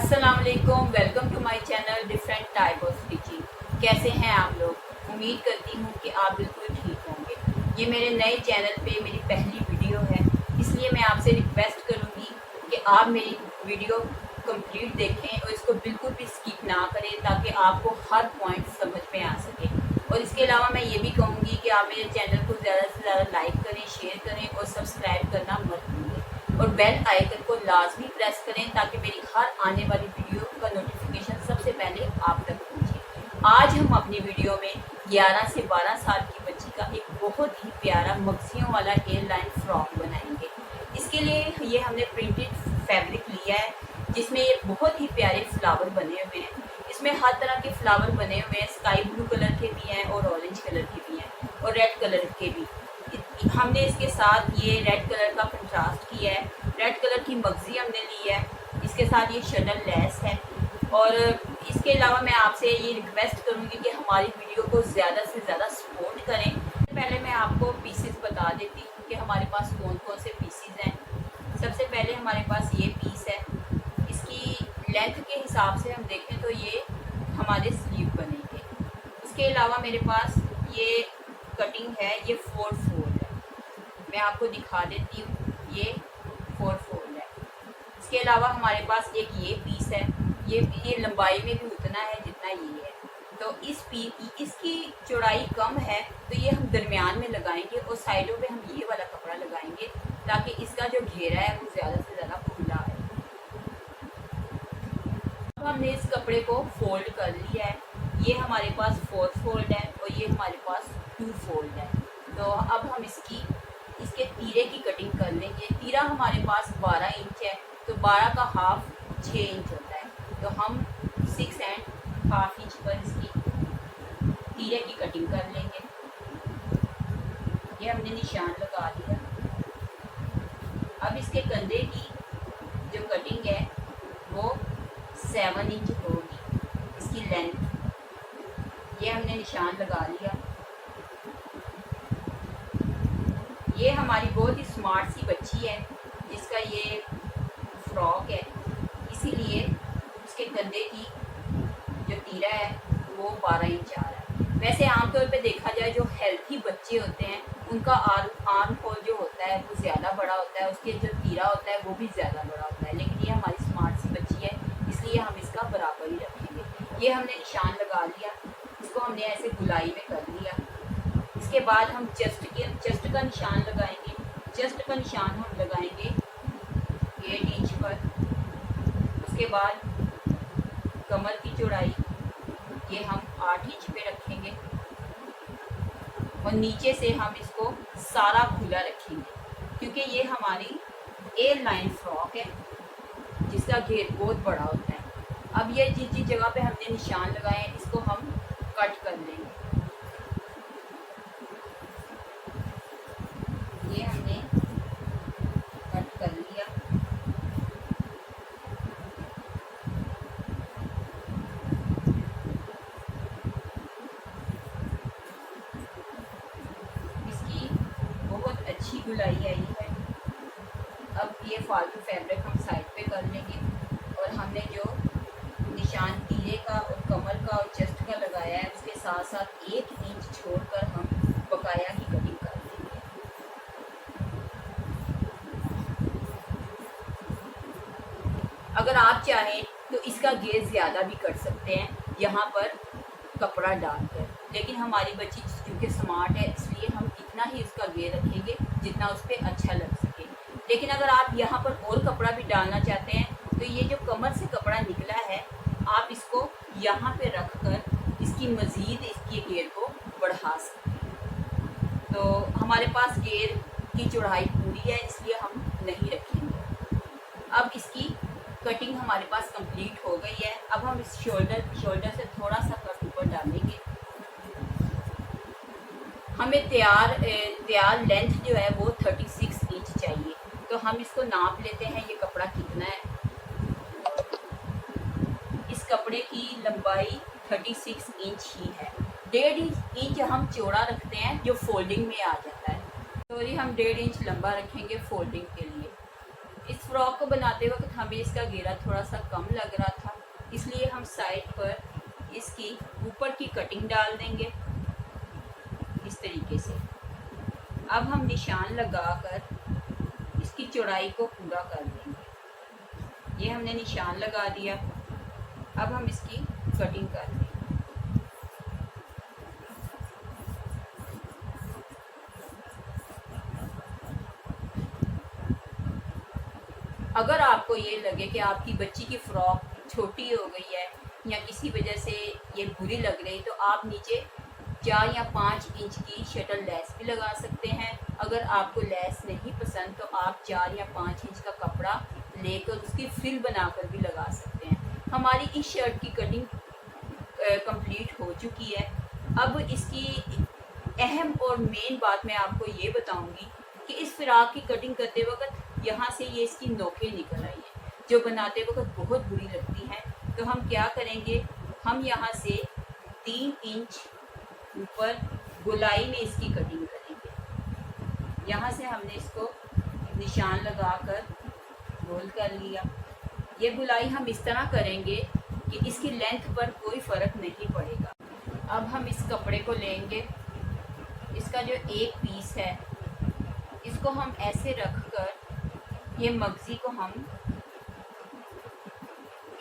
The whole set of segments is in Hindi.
अस्सलाम वालेकुम, welcome to my channel different type of stitching. कैसे हैं आप लोग? उम्मीद करती हूँ कि आप बिल्कुल ठीक होंगे। ये मेरे नए चैनल पे मेरी पहली वीडियो है, इसलिए मैं आपसे रिक्वेस्ट करूँगी कि आप मेरी वीडियो कंप्लीट देखें और इसको बिल्कुल भी स्किप ना करें ताकि आपको हर पॉइंट समझ में आ सके। और इसके अलावा मैं ये भी कहूँगी कि आप मेरे चैनल को ज़्यादा से ज़्यादा लाइक करें, शेयर करें और सब्सक्राइब करना मत भूलें और बेल आइकन को लाजमी प्रेस करें ताकि मेरी हर आने वाली वीडियो का नोटिफिकेशन सबसे पहले आप तक पहुँचे। आज हम अपनी वीडियो में 11 से 12 साल की बच्ची का एक बहुत ही प्यारा मक्सियों वाला एयरलाइन फ्रॉक बनाएंगे। इसके लिए ये हमने प्रिंटेड फैब्रिक लिया है जिसमें ये बहुत ही प्यारे फ्लावर बने हुए हैं। इसमें हर तरह के फ्लावर बने हुए हैं, स्काई ब्लू कलर के भी हैं और ऑरेंज कलर के भी हैं और रेड कलर के भी। हमने इसके साथ ये रेड कलर का कंट्रास्ट किया है, रेड कलर की मगजी हमने ली है, इसके साथ ये शनल लेस है। और इसके अलावा मैं आपसे ये रिक्वेस्ट करूँगी कि हमारी वीडियो को ज़्यादा से ज़्यादा सपोर्ट करें। पहले मैं आपको पीसेस बता देती हूँ कि हमारे पास कौन कौन से पीसेस हैं। सबसे पहले हमारे पास ये पीस है, इसकी लेंथ के हिसाब से हम देखें तो ये हमारे स्लीव बनेंगे। उसके अलावा मेरे पास ये कटिंग है, ये 4 फोल्ड है, मैं आपको दिखा देती हूँ, ये 4 फोल्ड है। इसके अलावा हमारे पास एक ये पीस है, ये लंबाई में भी उतना है जितना ये है। तो इसकी चौड़ाई कम है तो ये हम दरमियान में लगाएंगे और साइडों पे हम ये वाला कपड़ा लगाएंगे ताकि इसका जो घेरा है वो ज़्यादा से ज़्यादा खुला है। अब हमने इस कपड़े को फोल्ड कर लिया है, ये हमारे पास 4 फोल्ड है और ये हमारे पास 2 फोल्ड है। तो अब हम इसके तीरे की कटिंग कर लेंगे। तीरा हमारे पास 12 इंच है तो 12 का हाफ 6 इंच होता है, तो हम 6.5 इंच पर इसकी तीरे की कटिंग कर लेंगे। ये हमने निशान लगा दिया। अब इसके कंधे की जो कटिंग है वो 7 इंच होगी, इसकी लेंथ। ये हमने निशान लगा लिया। ये हमारी बहुत ही स्मार्ट सी बच्ची है जिसका ये फ्रॉक है, इसीलिए उसके कंधे की जो तीरा है वो 12 इंच आ रहा है। वैसे आमतौर पे देखा जाए जो हेल्थी बच्चे होते हैं उनका आर्म होल जो होता है वो ज़्यादा बड़ा होता है, उसके जो तीरा होता है वो भी ज़्यादा बड़ा होता है, लेकिन ये हमारी स्मार्ट सी बच्ची है इसलिए हम इसका बराबर ही रखेंगे। ये हमने निशान लगा लिया, इसको हमने ऐसे गुलाई में कर लिया। इसके बाद हम चेस्ट का निशान लगाएंगे। चेस्ट का निशान हम लगाएंगे 8 इंच पर। उसके बाद कमर की चौड़ाई ये हम 8 इंच पे रखेंगे और नीचे से हम इसको सारा खुला रखेंगे क्योंकि ये हमारी एयरलाइन फ्रॉक है जिसका घेर बहुत बड़ा होता है। अब ये जिस जगह पे हमने निशान लगाए हैं इसको हम कट कर लेंगे। ये हमने कट कर लिया। इसकी बहुत अच्छी गुलाई आई है। अब ये फालतू फैब्रिक हम साइड पे कर लेंगे और हमने जो निशान तीरे का और कमर का और चेस्ट का लगाया है उसके साथ साथ 1 इंच छोड़कर हम बकाया की कटिंग कर लेंगे। अगर आप चाहें तो इसका घेर ज़्यादा भी कर सकते हैं यहाँ पर कपड़ा डालकर, लेकिन हमारी बच्ची क्योंकि स्मार्ट है इसलिए हम इतना ही इसका घेर रखेंगे जितना उस पर अच्छा लग सके। लेकिन अगर आप यहाँ पर और कपड़ा भी डालना चाहते हैं तो ये जो कमर से कपड़ा निकला है आप इसको यहाँ पे रख कर इसकी मज़ीद इसके घेर को बढ़ा सकते हैं। तो हमारे पास घेर की चौड़ाई पूरी है इसलिए हम नहीं रखेंगे। अब इसकी कटिंग हमारे पास कंप्लीट हो गई है। अब हम इस शोल्डर से थोड़ा सा कट ऊपर डालेंगे। हमें तैयार लेंथ जो है वो 36 इंच चाहिए, तो हम इसको नाप लेते हैं ये कपड़ा कितना है। इस कपड़े की लंबाई 36 इंच ही है। 1.5 इंच हम चौड़ा रखते हैं जो फोल्डिंग में आ जाता है, तो ये हम 1.5 इंच लंबा रखेंगे फोल्डिंग के लिए। इस फ्रॉक को बनाते वक्त हमें इसका घेरा थोड़ा सा कम लग रहा था, इसलिए हम साइड पर इसकी ऊपर की कटिंग डाल देंगे इस तरीके से। अब हम निशान लगाकर इसकी चौड़ाई को पूरा कर देंगे। ये हमने निशान लगा दिया। अब हम इसकी कटिंग कर देंगे। अगर आपको ये लगे कि आपकी बच्ची की फ्रॉक छोटी हो गई है या किसी वजह से ये बुरी लग रही, तो आप नीचे 4 या 5 इंच की शटल लेस भी लगा सकते हैं। अगर आपको लेस नहीं पसंद तो आप 4 या 5 इंच का कपड़ा लेकर उसकी फ्रिल बनाकर भी लगा सकते हैं। हमारी इस शर्ट की कटिंग कंप्लीट हो चुकी है। अब इसकी अहम और मेन बात मैं आपको ये बताऊंगी कि इस फ्रॉक की कटिंग करते वक्त यहाँ से ये इसकी नोकें निकल आई हैं जो बनाते वक्त बहुत बुरी लगती हैं। तो हम क्या करेंगे, हम यहाँ से 3 इंच ऊपर गोलाई में इसकी कटिंग करेंगे। यहाँ से हमने इसको निशान लगाकर रोल कर लिया। ये गुलाई हम इस तरह करेंगे कि इसकी लेंथ पर कोई फ़र्क नहीं पड़ेगा। अब हम इस कपड़े को लेंगे, इसका जो एक पीस है इसको हम ऐसे रख कर ये मगज़ी को हम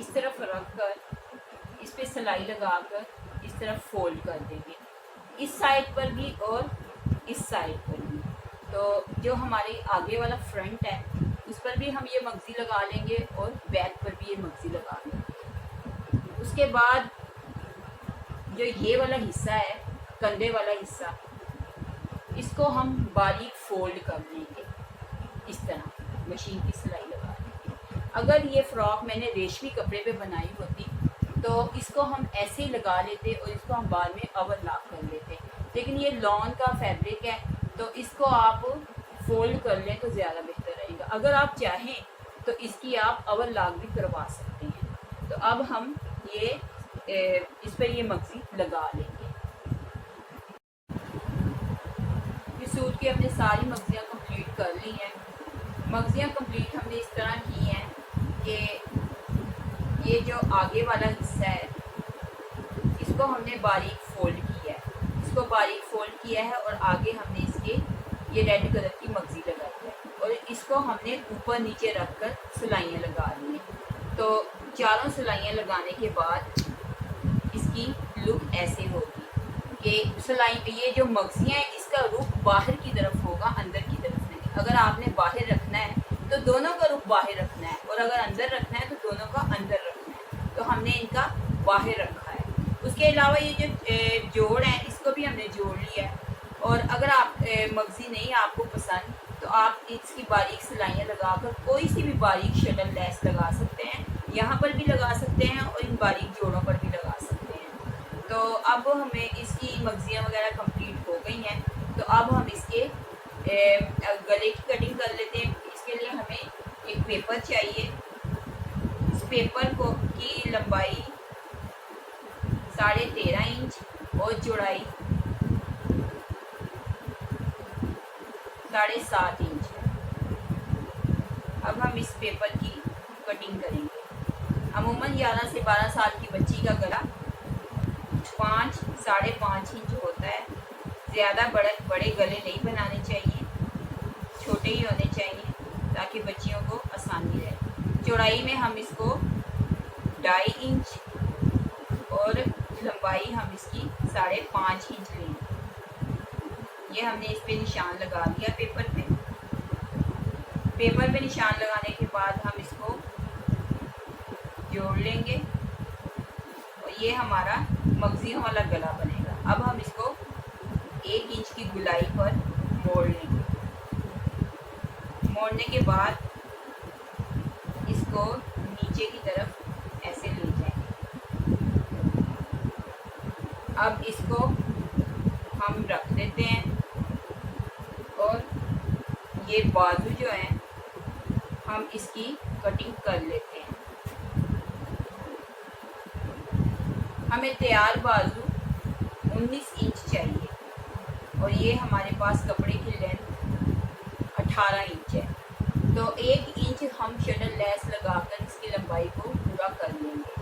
इस तरफ रख कर इस पे सिलाई लगाकर इस तरफ फोल्ड कर देंगे, इस साइड पर भी और इस साइड पर भी। तो जो हमारे आगे वाला फ्रंट है उस पर भी हम ये मगज़ी लगा लेंगे और बैक पर भी ये मगज़ी लगा लेंगे। उसके बाद जो ये वाला हिस्सा है, कंधे वाला हिस्सा, इसको हम बारीक फोल्ड कर लेंगे इस तरह, मशीन की सिलाई लगा लेंगे। अगर ये फ़्रॉक मैंने रेशमी कपड़े पे बनाई होती तो इसको हम ऐसे ही लगा लेते और इसको हम बाद में ओवरलॉक कर लेते, लेकिन ये लॉन का फैब्रिक है तो इसको आप फोल्ड कर लें तो ज़्यादा बेहतर रहेगा। अगर आप चाहें तो इसकी आप ओवरलॉक भी करवा सकते हैं। तो अब हम ये इस पर ये मगज़ी लगा लेंगे। इस सूट की हमने सारी मगज़ियाँ कंप्लीट कर ली हैं। मगज़ियाँ कंप्लीट हमने इस तरह की हैं कि ये जो आगे वाला हिस्सा है इसको हमने बारीक फोल्ड किया है, इसको बारीक फोल्ड किया है और आगे हमने इसके ये रेड कलर की मगज़ी लगाई है और इसको हमने ऊपर नीचे रख कर सिलाइयाँ लगा ली हैं। तो चारों सिलाइयाँ लगाने के बाद इसकी लुक ऐसे होगी कि सिलाई ये जो मगज़ियाँ हैं इसका रुख बाहर की तरफ होगा, अंदर की तरफ नहीं। अगर आपने बाहर रखना है तो दोनों का रुख बाहर रखना है और अगर अंदर रखना है तो दोनों का अंदर रखना है। तो हमने इनका बाहर रखा है। उसके अलावा ये जो जोड़ है इसको भी हमने जोड़ लिया है। और अगर आप मगज़ी नहीं आपको पसंद तो आप इसकी बारीक सिलाइयाँ लगाकर कोई सी भी बारीक शटल लेस लगा सकते हैं, यहाँ पर भी लगा सकते हैं और इन बारीक जोड़ों पर भी लगा सकते हैं। तो अब हमें इसकी मगज़ियाँ वगैरह कंप्लीट हो गई हैं। तो अब हम इसके गले की कटिंग कर लेते हैं। इसके लिए हमें एक पेपर चाहिए। इस पेपर को की लंबाई 13.5 इंच और चौड़ाई 7.5 इंच है। अब हम इस पेपर की कटिंग करेंगे। अमूमन 11 से 12 साल की बच्ची का गला 5-5.5 इंच होता है। ज़्यादा बड़े गले नहीं बनाने चाहिए, छोटे ही होने चाहिए ताकि बच्चियों को आसानी रहे। चौड़ाई में हम इसको 2.5 इंच और लंबाई हम इसकी 5.5 इंच लेंगे। ये हमने इस पे निशान लगा दिया पेपर पे। पेपर पे निशान लगाने के बाद हम इसको जोड़ लेंगे और ये हमारा मगज़ियों वाला गला बनेगा। अब हम इसको 1 इंच की गुलाई पर मोड़ लेंगे। मोड़ने के बाद इसको नीचे की तरफ ऐसे ले जाएंगे। अब इसको हम रख देते हैं और ये बाजू जो है हम इसकी कटिंग कर लेते हैं। हमें तैयार बाजू 19 इंच चाहिए और ये हमारे पास कपड़े की लेंथ 18 इंच है। तो 1 इंच हम शटल लेस लगाकर इसकी लंबाई को पूरा कर लेंगे।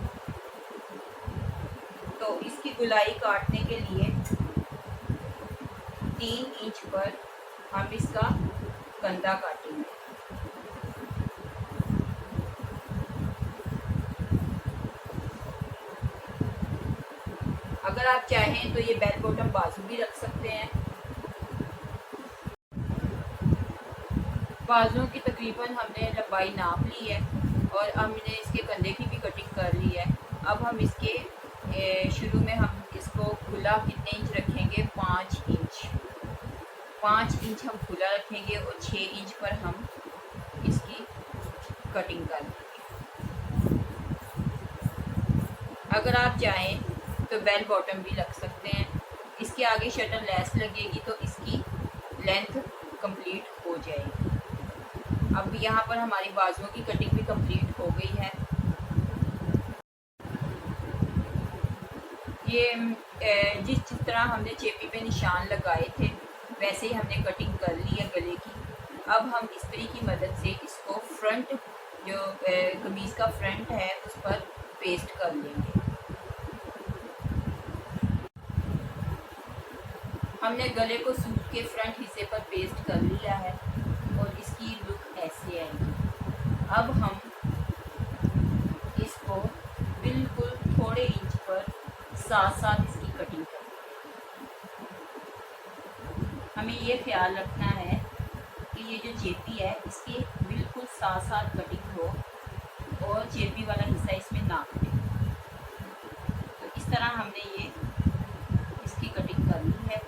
तो इसकी गुलाई काटने के लिए 3 इंच पर हम इसका कंधा काटेंगे। अगर आप चाहें तो ये बेल बॉटम बाजू भी रख सकते हैं। बाजुओं की तकरीबन हमने लंबाई नाप ली है और हमने इसके कंधे की भी कटिंग कर ली है। अब हम इसके शुरू में हम इसको खुला कितने इंच रखेंगे, 5 इंच। 5 इंच हम खुला रखेंगे और 6 इंच पर हम इसकी कटिंग कर देंगे। अगर आप चाहें तो बेल बॉटम भी रख सकते हैं। इसके आगे शटल लेस लगेगी तो इसकी लेंथ कंप्लीट हो जाएगी। अब यहाँ पर हमारी बाजुओं की कटिंग भी कंप्लीट हो गई है। ये जिस तरह हमने चेपी पे निशान लगाए थे वैसे ही हमने कटिंग कर ली है गले की। अब हम इस्त्री की मदद से इसको फ्रंट जो कमीज़ का फ्रंट है उस पर पेस्ट कर लेंगे। हमने गले को सूट के फ्रंट हिस्से पर पेस्ट कर लिया है और इसकी लुक ऐसे आएगी। अब हम इसको बिल्कुल थोड़े इंच पर साथ साथ इसकी कटिंग करेंगे। हमें ये ख्याल रखना है कि ये जो चेपी है इसकी बिल्कुल साथ साथ कटिंग हो और चेपी वाला हिस्सा इसमें ना कटे। तो इस तरह हमने ये इसकी कटिंग करनी है।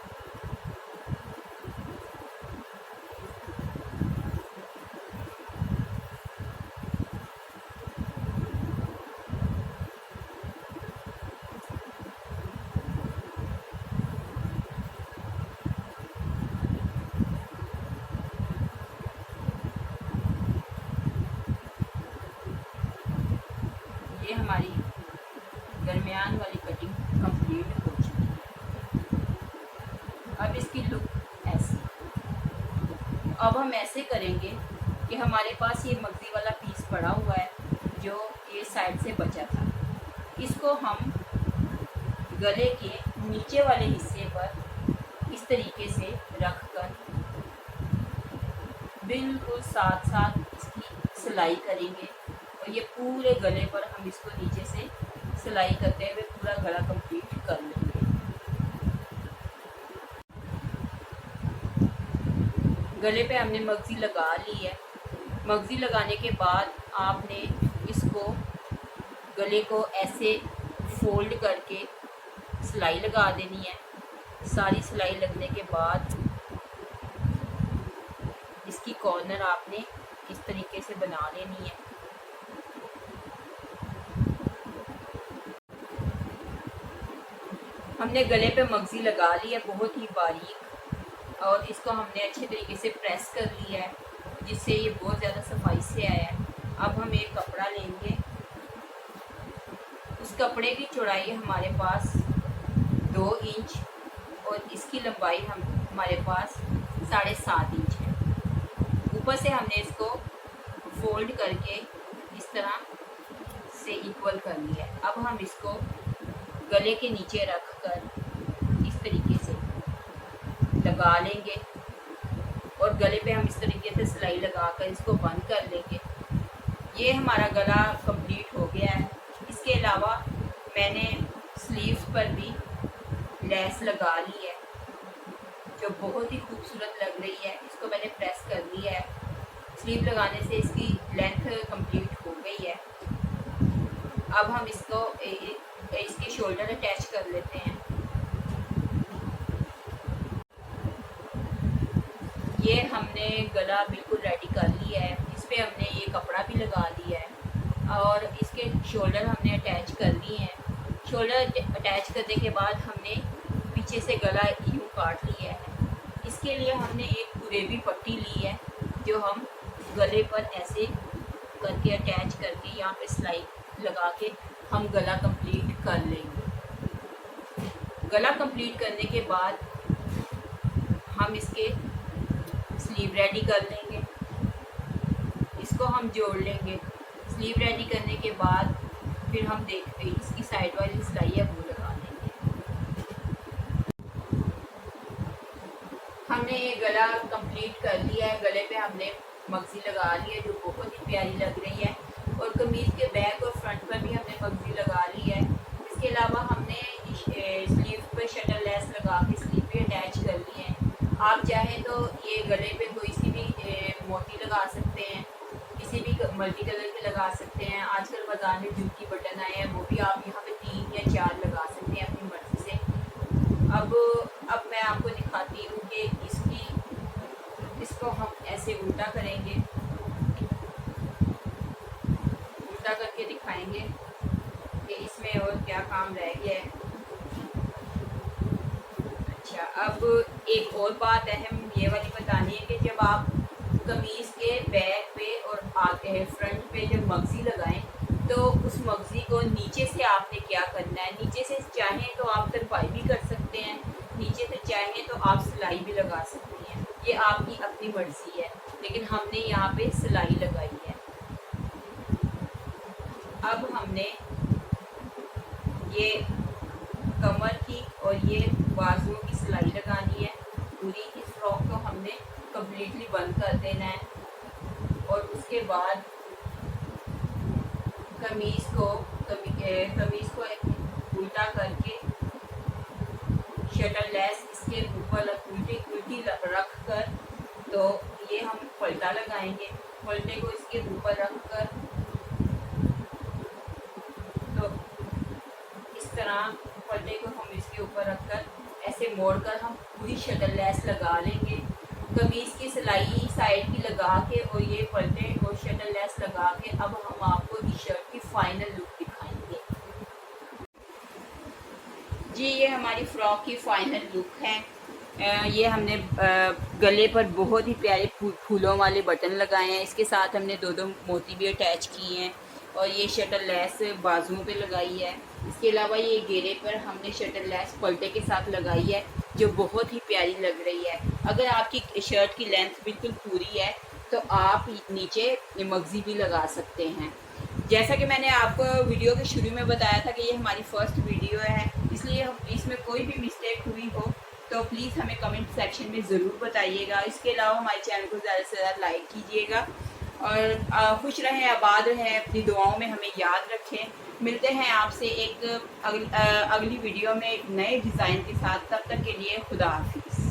ये हमारी दरमियान वाली कटिंग कंप्लीट हो चुकी है। अब इसकी लुक ऐसी। अब हम ऐसे करेंगे कि हमारे पास ये मगज़ी वाला पीस पड़ा हुआ है जो ये साइड से बचा था, इसको हम गले के नीचे वाले हिस्से पर इस तरीके से रख कर बिल्कुल साथ साथ इसकी सिलाई करेंगे और ये पूरे गले पर हम इसको नीचे से सिलाई करते हुए पूरा गला कंप्लीट कर लेंगे। गले पे हमने मगज़ी लगा ली है। मगज़ी लगाने के बाद आपने इसको गले को ऐसे फोल्ड करके सिलाई लगा देनी है। सारी सिलाई लगने के बाद इसकी कॉर्नर आपने इस तरीके से बना लेनी है। हमने गले पे मगज़ी लगा ली है बहुत ही बारीक और इसको हमने अच्छे तरीके से प्रेस कर लिया है जिससे ये बहुत ज़्यादा सफाई से आया है। अब हम एक कपड़ा लेंगे, उस कपड़े की चौड़ाई हमारे पास 2 इंच और इसकी लंबाई हमारे पास 7.5 इंच है। ऊपर से हमने इसको फोल्ड करके इस तरह से इक्वल कर लिया है। अब हम इसको गले के नीचे रख कर इस तरीके से लगा लेंगे और गले पे हम इस तरीके से सिलाई लगाकर इसको बंद कर लेंगे। ये हमारा गला कंप्लीट हो गया है। इसके अलावा मैंने स्लीव्स पर भी लेस लगा ली है जो बहुत ही खूबसूरत लग रही है। इसको मैंने प्रेस कर लिया है। स्लीव लगाने से इसकी लेंथ कंप्लीट हो गई है। अब हम इसको इसके शोल्डर अटैच कर लेते हैं। ये हमने गला बिल्कुल रेडी कर लिया है। इस पर हमने ये कपड़ा भी लगा दिया है और इसके शोल्डर हमने अटैच कर लिए हैं। शोल्डर अटैच करने के बाद हमने पीछे से गला यूँ काट लिया है। इसके लिए हमने एक गुरेबी पट्टी ली है जो हम गले पर ऐसे करके अटैच करके यहाँ पे सिलाई लगा के हम गला कंप्लीट कर लेंगे। गला कंप्लीट करने के बाद हम इसके स्लीव रेडी कर लेंगे। इसको हम जोड़ लेंगे। स्लीव रेडी करने के बाद फिर हम देखते हैं इसकी साइड वाली सिलाई है वो लगा देंगे। हमने ये गला कंप्लीट कर लिया है। गले पे हमने मगजी लगा ली है जो बहुत ही प्यारी लग रही है, और कमीज़ के बैक और फ्रंट पर भी हमने मगजी लगा ली है। इसके अलावा हमने स्लीव पे शटल लेस लगा के स्लीव पे अटैच कर ली है। आप चाहें तो ये गले पे कोई सी भी मोती लगा सकते हैं, किसी भी मल्टी कलर के लगा सकते हैं। आजकल बाजार में झुमकी बटन आए हैं, वो भी आप यहाँ पे 3 या 4 लगा सकते हैं अपनी मर्जी से। अब मैं आपको दिखाती हूँ कि इसको हम ऐसे उल्टा करेंगे, उल्टा करके दिखाएंगे कि इसमें और क्या काम रह गया है। अच्छा, अब एक और बात अहम ये वाली बतानी है कि जब आप कमीज़ के बैक पे और आगे फ्रंट पे जब मगजी लगाएं तो उस मगजी को नीचे से आपने क्या करना है। नीचे से चाहें तो आप तरपाई भी कर सकते हैं, नीचे से चाहें तो आप सिलाई भी लगा सकती हैं, ये आपकी अपनी मर्जी है, लेकिन हमने यहाँ पे सिलाई लगाई है। अब हमने ये कमर की और ये बाजुओं की सिलाई लगानी है। पूरी इस फ्रॉक को हमने कम्प्लीटली बंद कर देना है, और उसके बाद कमीज़ को उल्टा करके शटल लेस इसके ऊपर उल्टी रख कर, तो ये हम पलटा लगाएंगे। पलटे को इसके ऊपर रख कर, तो इस तरह पलटे को हम इसके ऊपर रखकर ऐसे मोड़कर हम पूरी शटल लेस लगा लेंगे। कमीज़ की सिलाई साइड की लगा के और ये पलटे और शटल लेस लगा के अब हम आपको इस शर्ट की फाइनल लुक दिखाएंगे। जी, ये हमारी फ्रॉक की फाइनल लुक है। ये हमने गले पर बहुत ही प्यारे फूलों वाले बटन लगाए हैं। इसके साथ हमने 2 मोती भी अटैच किए हैं, और ये शटल लेस बाजुओं पे लगाई है। इसके अलावा ये घेरे पर हमने शटल लेस पलटे के साथ लगाई है जो बहुत ही प्यारी लग रही है। अगर आपकी शर्ट की लेंथ बिल्कुल पूरी है तो आप नीचे मगजी भी लगा सकते हैं। जैसा कि मैंने आपको वीडियो के शुरू में बताया था कि ये हमारी फर्स्ट वीडियो है, इसलिए इसमें कोई भी मिस्टेक हुई हो तो प्लीज़ हमें कमेंट सेक्शन में ज़रूर बताइएगा। इसके अलावा हमारे चैनल को ज़्यादा से ज़्यादा लाइक कीजिएगा, और खुश रहें, आबाद रहें, अपनी दुआओं में हमें याद रखें। मिलते हैं आपसे एक अगली वीडियो में एक नए डिज़ाइन के साथ। तब तक के लिए खुदा हाफिज़।